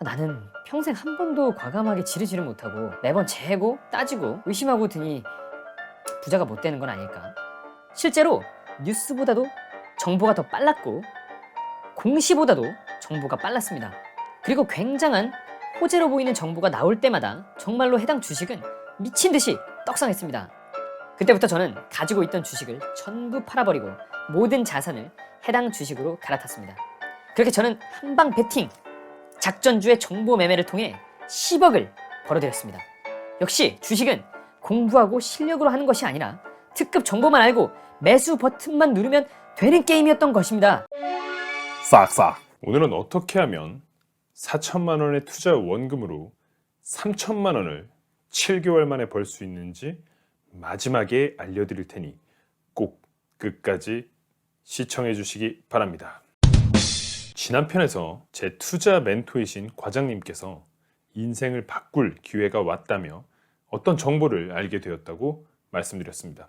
나는 평생 한 번도 과감하게 지르지를 못하고 매번 재고 따지고 의심하고 드니 부자가 못 되는 건 아닐까. 실제로 뉴스보다도 정보가 더 빨랐고 공시보다도 정보가 빨랐습니다. 그리고 굉장한 호재로 보이는 정보가 나올 때마다 정말로 해당 주식은 미친 듯이 떡상했습니다. 그때부터 저는 가지고 있던 주식을 전부 팔아버리고 모든 자산을 해당 주식으로 갈아탔습니다. 그렇게 저는 한방 베팅 작전주의 정보 매매를 통해 10억을 벌어들였습니다. 역시 주식은 공부하고 실력으로 하는 것이 아니라 특급 정보만 알고 매수 버튼만 누르면 되는 게임이었던 것입니다. 싹싹. 오늘은 어떻게 하면 4천만 원의 투자 원금으로 3천만 원을 7개월 만에 벌 수 있는지 마지막에 알려드릴 테니 꼭 끝까지 시청해 주시기 바랍니다. 지난 편에서 제 투자 멘토이신 과장님께서 인생을 바꿀 기회가 왔다며 어떤 정보를 알게 되었다고 말씀드렸습니다.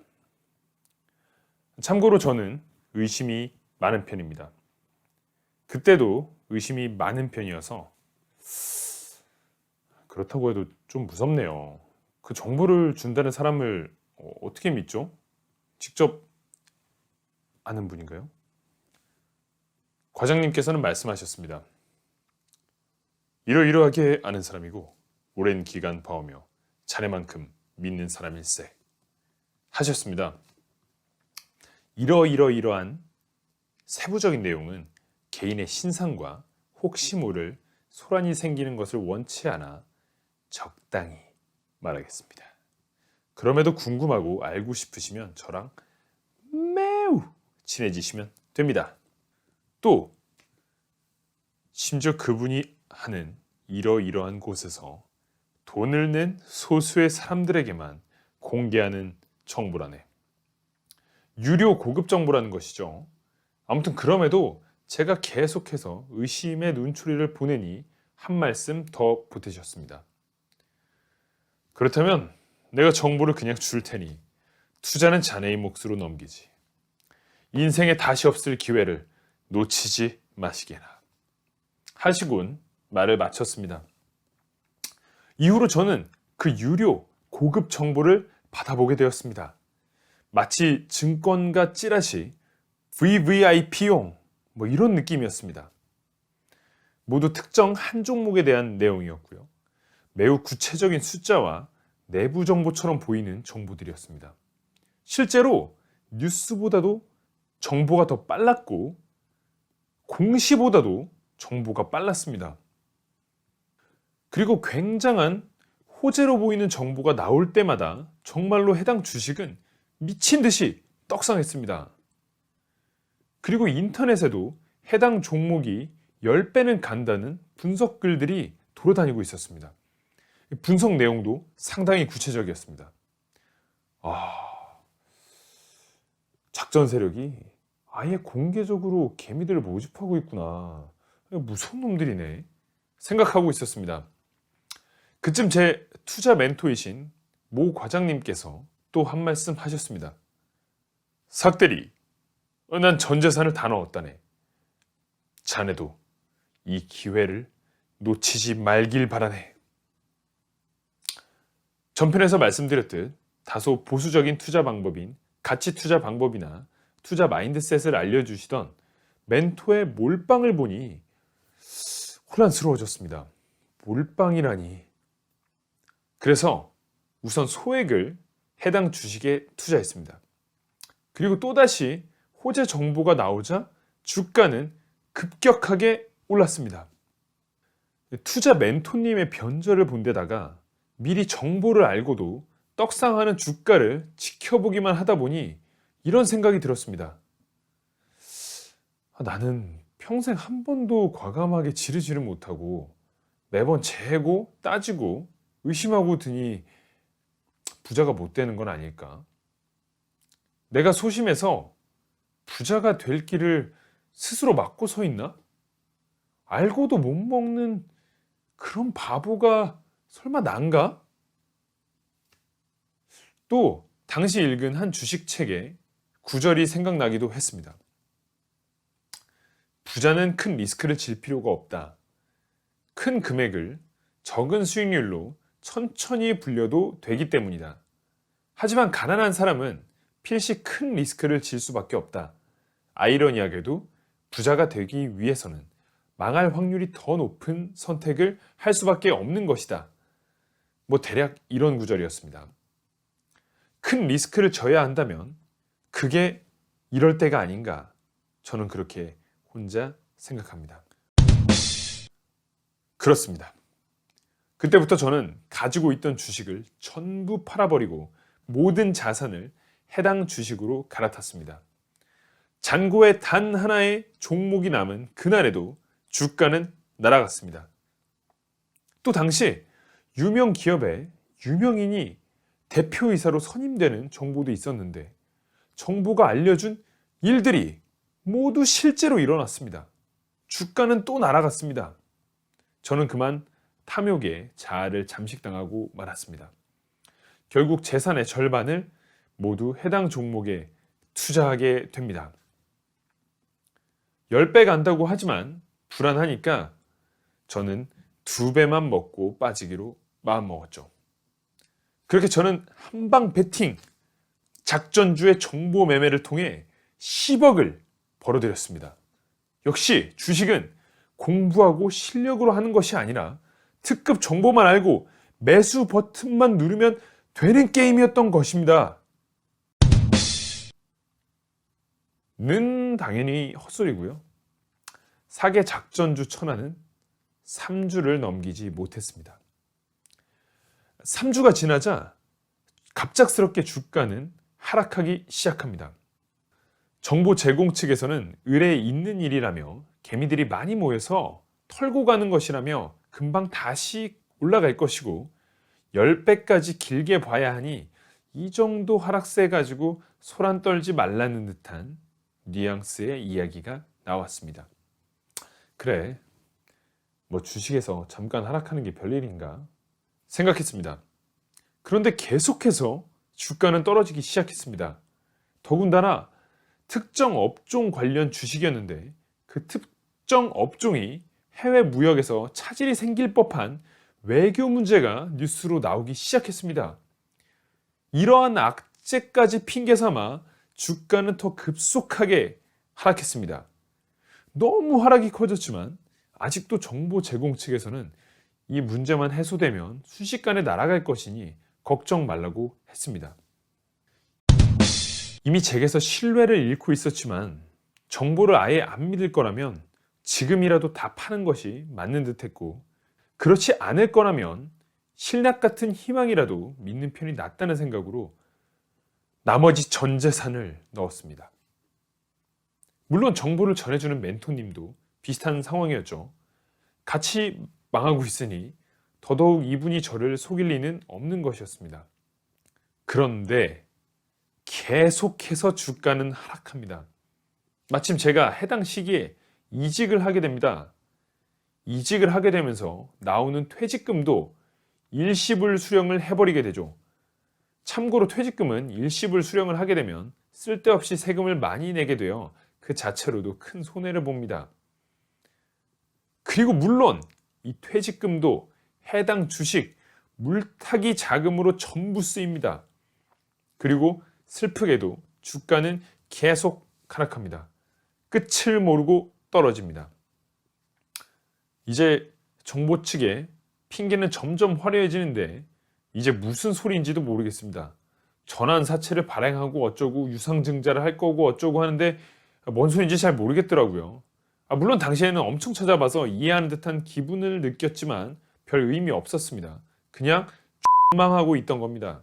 참고로 저는 의심이 많은 편입니다. 그때도 의심이 많은 편이어서 그렇다고 해도 좀 무섭네요. 그 정보를 준다는 사람을 어떻게 믿죠? 직접 아는 분인가요? 과장님께서는 말씀하셨습니다. 이러이러하게 아는 사람이고 오랜 기간 봐오며 자네만큼 믿는 사람일세 하셨습니다. 이러이러이러한 세부적인 내용은 개인의 신상과 혹시 모를 소란이 생기는 것을 원치 않아 적당히 말하겠습니다. 그럼에도 궁금하고 알고 싶으시면 저랑 매우 친해지시면 됩니다. 또 심지어 그분이 하는 이러이러한 곳에서 돈을 낸 소수의 사람들에게만 공개하는 정보라네. 유료 고급 정보라는 것이죠. 아무튼 그럼에도 제가 계속해서 의심의 눈초리를 보내니 한 말씀 더 보태셨습니다. 그렇다면 내가 정보를 그냥 줄 테니 투자는 자네의 몫으로 넘기지. 인생에 다시 없을 기회를 놓치지 마시게나 하시곤 말을 마쳤습니다. 이후로 저는 그 유료 고급 정보를 받아보게 되었습니다. 마치 증권가 찌라시 VVIP용 이런 느낌이었습니다. 모두 특정 한 종목에 대한 내용이었고요. 매우 구체적인 숫자와 내부 정보처럼 보이는 정보들이었습니다. 실제로 뉴스보다도 정보가 더 빨랐고 공시보다도 정보가 빨랐습니다. 그리고 굉장한 호재로 보이는 정보가 나올 때마다 정말로 해당 주식은 미친 듯이 떡상했습니다. 그리고 인터넷에도 해당 종목이 10배는 간다는 분석 글들이 돌아다니고 있었습니다. 분석 내용도 상당히 구체적이었습니다. 작전 세력이 아예 공개적으로 개미들을 모집하고 있구나. 무서운 놈들이네. 생각하고 있었습니다. 그쯤 제 투자 멘토이신 모 과장님께서 또 한 말씀 하셨습니다. 삭대리, 난 전 재산을 다 넣었다네. 자네도 이 기회를 놓치지 말길 바라네. 전편에서 말씀드렸듯 다소 보수적인 투자 방법인 가치 투자 방법이나 투자 마인드셋을 알려주시던 멘토의 몰빵을 보니 혼란스러워졌습니다. 몰빵이라니. 그래서 우선 소액을 해당 주식에 투자했습니다. 그리고 또다시 호재 정보가 나오자 주가는 급격하게 올랐습니다. 투자 멘토님의 변절을 본 데다가 미리 정보를 알고도 떡상하는 주가를 지켜보기만 하다 보니 이런 생각이 들었습니다. 나는 평생 한 번도 과감하게 지르지를 못하고 매번 재고 따지고 의심하고 드니 부자가 못 되는 건 아닐까? 내가 소심해서 부자가 될 길을 스스로 막고 서 있나? 알고도 못 먹는 그런 바보가 설마 난가? 또 당시 읽은 한 주식책에 구절이 생각나기도 했습니다. 부자는 큰 리스크를 질 필요가 없다. 큰 금액을 적은 수익률로 천천히 불려도 되기 때문이다. 하지만 가난한 사람은 필시 큰 리스크를 질 수밖에 없다. 아이러니하게도 부자가 되기 위해서는 망할 확률이 더 높은 선택을 할 수밖에 없는 것이다. 대략 이런 구절이었습니다. 큰 리스크를 져야 한다면 그게 이럴 때가 아닌가, 저는 그렇게 혼자 생각합니다. 그렇습니다. 그때부터 저는 가지고 있던 주식을 전부 팔아버리고 모든 자산을 해당 주식으로 갈아탔습니다. 잔고에 단 하나의 종목이 남은 그날에도 주가는 날아갔습니다. 또 당시 유명 기업의 유명인이 대표이사로 선임되는 정보도 있었는데 정보가 알려준 일들이 모두 실제로 일어났습니다. 주가는 또 날아갔습니다. 저는 그만 탐욕에 자아를 잠식당하고 말았습니다. 결국 재산의 절반을 모두 해당 종목에 투자하게 됩니다. 10배 간다고 하지만 불안하니까 저는 2배만 먹고 빠지기로 마음먹었죠. 그렇게 저는 한방 베팅, 작전주의 정보 매매를 통해 10억을 벌어들였습니다. 역시 주식은 공부하고 실력으로 하는 것이 아니라 특급 정보만 알고 매수 버튼만 누르면 되는 게임이었던 것입니다. 는 당연히 헛소리고요. 사계 작전주 천하는 3주를 넘기지 못했습니다. 3주가 지나자 갑작스럽게 주가는 하락하기 시작합니다. 정보 제공 측에서는 의뢰 있는 일이라며 개미들이 많이 모여서 털고 가는 것이라며 금방 다시 올라갈 것이고 10배까지 길게 봐야 하니 이 정도 하락세 가지고 소란 떨지 말라는 듯한 뉘앙스의 이야기가 나왔습니다. 그래, 주식에서 잠깐 하락하는 게 별일인가 생각했습니다. 그런데 계속해서 주가는 떨어지기 시작했습니다. 더군다나 특정 업종 관련 주식이었는데 그 특정 업종이 해외 무역에서 차질이 생길 법한 외교 문제가 뉴스로 나오기 시작했습니다. 이러한 악재까지 핑계 삼아 주가는 더 급속하게 하락했습니다. 너무 하락이 커졌지만 아직도 정보 제공 측에서는 이 문제만 해소되면 순식간에 날아갈 것이니 걱정 말라고 했습니다. 이미 제게서 신뢰를 잃고 있었지만 정보를 아예 안 믿을 거라면 지금이라도 다 파는 것이 맞는 듯 했고, 그렇지 않을 거라면 신락 같은 희망이라도 믿는 편이 낫다는 생각으로 나머지 전 재산을 넣었습니다. 물론 정보를 전해주는 멘토님도 비슷한 상황이었죠. 같이 망하고 있으니 더더욱 이분이 저를 속일 리는 없는 것이었습니다. 그런데 계속해서 주가는 하락합니다. 마침 제가 해당 시기에 이직을 하게 됩니다. 이직을 하게 되면서 나오는 퇴직금도 일시불 수령을 해버리게 되죠. 참고로 퇴직금은 일시불 수령을 하게 되면 쓸데없이 세금을 많이 내게 되어 그 자체로도 큰 손해를 봅니다. 그리고 물론 이 퇴직금도 해당 주식 물타기 자금으로 전부 쓰입니다. 그리고 슬프게도 주가는 계속 하락합니다. 끝을 모르고 떨어집니다. 이제 정보 측의 핑계는 점점 화려해지는데 이제 무슨 소리인지도 모르겠습니다. 전환 사채를 발행하고 어쩌고 유상증자를 할 거고 어쩌고 하는데 뭔 소리인지 잘 모르겠더라고요. 물론 당시에는 엄청 찾아봐서 이해하는 듯한 기분을 느꼈지만 별 의미 없었습니다. 그냥 망하고 있던 겁니다.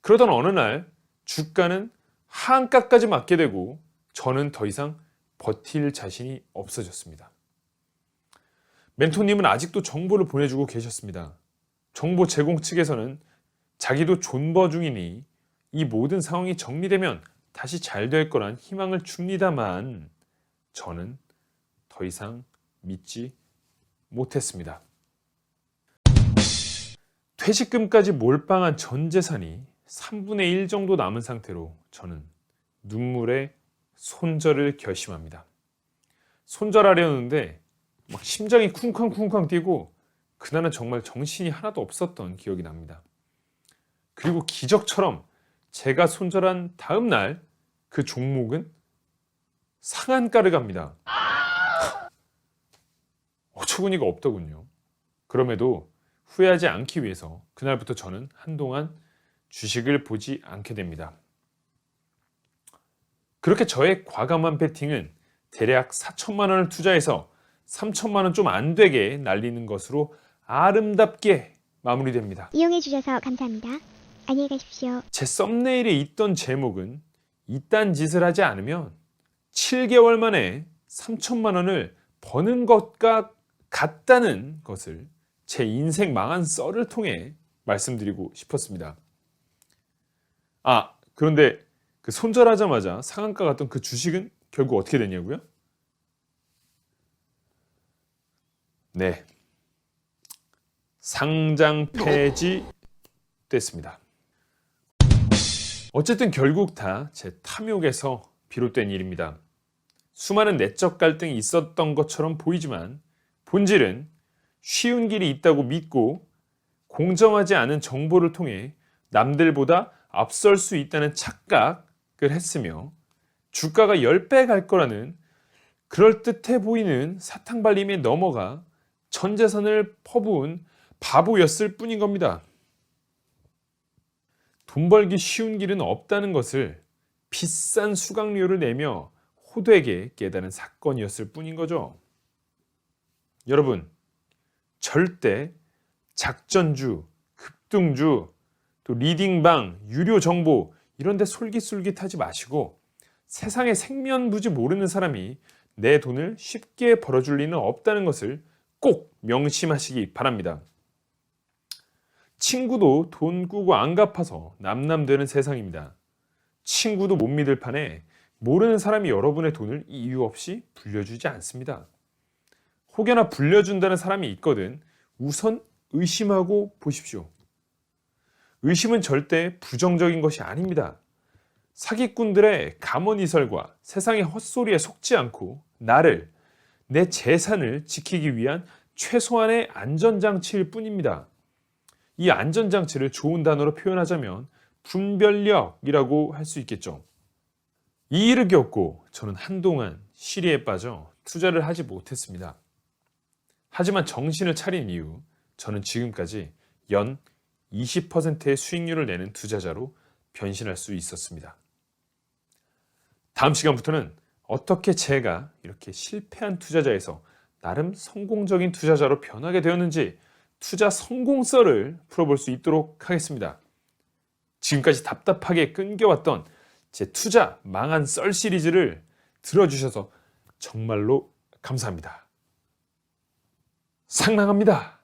그러던 어느 날 주가는 하한가까지 맞게 되고 저는 더 이상 버틸 자신이 없어졌습니다. 멘토님은 아직도 정보를 보내주고 계셨습니다. 정보 제공 측에서는 자기도 존버 중이니 이 모든 상황이 정리되면 다시 잘 될 거란 희망을 줍니다만 저는 더 이상 믿지 못했습니다. 퇴직금까지 몰빵한 전 재산이 3분의 1 정도 남은 상태로 저는 눈물의 손절을 결심합니다. 손절하려는데 막 심장이 쿵쾅쿵쾅 뛰고 그날은 정말 정신이 하나도 없었던 기억이 납니다. 그리고 기적처럼 제가 손절한 다음 날 그 종목은 상한가를 갑니다. 어처구니가 없더군요. 그럼에도 후회하지 않기 위해서 그날부터 저는 한동안 주식을 보지 않게 됩니다. 그렇게 저의 과감한 베팅은 대략 4천만 원을 투자해서 3천만 원 좀 안 되게 날리는 것으로 아름답게 마무리됩니다. 이용해 주셔서 감사합니다. 안녕히 가십시오. 제 썸네일에 있던 제목은 이딴 짓을 하지 않으면 7개월 만에 3천만 원을 버는 것과 같다는 것을 제 인생 망한 썰을 통해 말씀드리고 싶었습니다. 그런데 그 손절하자마자 상한가 갔던 그 주식은 결국 어떻게 됐냐고요? 네. 상장 폐지 됐습니다. 어쨌든 결국 다 제 탐욕에서 비롯된 일입니다. 수많은 내적 갈등이 있었던 것처럼 보이지만 본질은 쉬운 길이 있다고 믿고 공정하지 않은 정보를 통해 남들보다 앞설 수 있다는 착각을 했으며 주가가 10배 갈 거라는 그럴듯해 보이는 사탕발림에 넘어가 전 재산을 퍼부은 바보였을 뿐인 겁니다. 돈 벌기 쉬운 길은 없다는 것을 비싼 수강료를 내며 호되게 깨달은 사건이었을 뿐인 거죠. 여러분, 절대 작전주, 급등주, 또 리딩방, 유료 정보 이런 데 솔깃솔깃하지 마시고 세상에 생면부지 모르는 사람이 내 돈을 쉽게 벌어줄 리는 없다는 것을 꼭 명심하시기 바랍니다. 친구도 돈 꾸고 안 갚아서 남남되는 세상입니다. 친구도 못 믿을 판에 모르는 사람이 여러분의 돈을 이유 없이 불려주지 않습니다. 혹여나 불려준다는 사람이 있거든 우선 의심하고 보십시오. 의심은 절대 부정적인 것이 아닙니다. 사기꾼들의 감언이설과 세상의 헛소리에 속지 않고 나를, 내 재산을 지키기 위한 최소한의 안전장치일 뿐입니다. 이 안전장치를 좋은 단어로 표현하자면 분별력이라고 할 수 있겠죠. 이 일을 겪고 저는 한동안 시리에 빠져 투자를 하지 못했습니다. 하지만 정신을 차린 이후 저는 지금까지 연 20%의 수익률을 내는 투자자로 변신할 수 있었습니다. 다음 시간부터는 어떻게 제가 이렇게 실패한 투자자에서 나름 성공적인 투자자로 변하게 되었는지 투자 성공설을 풀어볼 수 있도록 하겠습니다. 지금까지 답답하게 끊겨왔던 제 투자 망한 썰 시리즈를 들어주셔서 정말로 감사합니다. 상랑합니다.